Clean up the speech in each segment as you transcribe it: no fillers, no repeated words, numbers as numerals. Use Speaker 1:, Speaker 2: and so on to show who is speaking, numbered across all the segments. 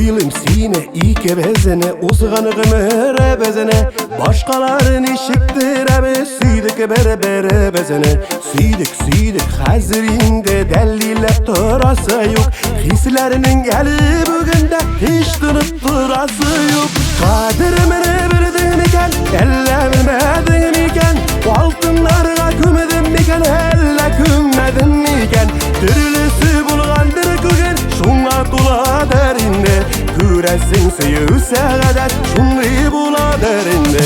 Speaker 1: Uyulum sine ike bezene, uzganı gımere bezene. Başkaların işiktiremi, süydük bere bezene. Süydük hazirinde delilep turası yok. Hislerinin geli bugünde hiç durup durası yok. Kadirmini bildin iken, elle bilmedin iken. Altınlarga kümedin iken, elle kümedin iken. Türlüsü bulgandır bugün, şuna tula derinde. Küresin süyüse kadar, şunu bula derinde.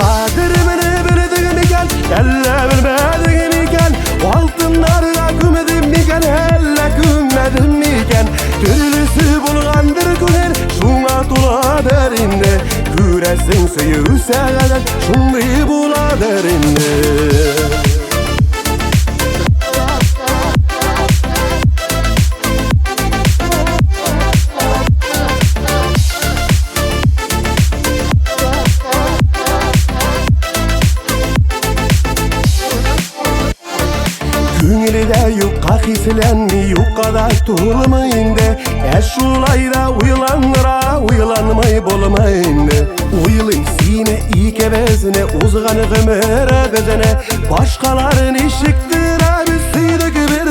Speaker 1: Kadirmini bildin iken, elle bilmedin iken. Altınlarga kümedin iken, elle kümedin iken. Türlüsü bulgandır bugün, şuna tula derinde. Küresin süyüse kadar, şunu bula derinde. Güngülde yukka hislenmi yukkada tulmayın de. Şulayda uylanmay bolmayın de. Uyulun sine ike bezine, uzganı gımere bezene. Başkaların işiktire, biz süydük bir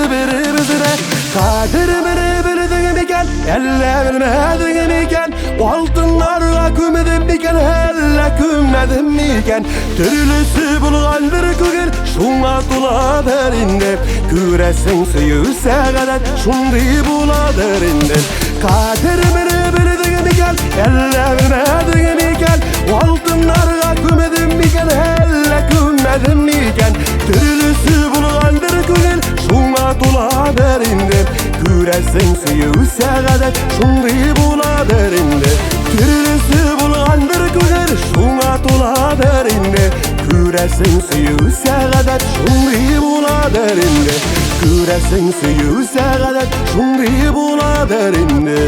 Speaker 1: bizine. Kadirmini bildin iken, elle bilmedin iken. Altınlarga kümedin iken, elle kümedin iken. Türlüsü bulgandır bugün, şuna tula derinde. Küresin süyüse kadar, şundi bula derinde. Kadirmini bildin iken, elle bilmedin iken. Altınlarga kümedin iken, elle kümedin iken. Türlüsü bulgandır bugün, şuna tula derinde. Küresin süyüse kadar, şundi bula derinde. Türlüsü bulgandır bugün, şuna tula derinde. Küresin süyüse kadar, şundi bula derinde. Küresin süyüse kadar, şundi bula derinde.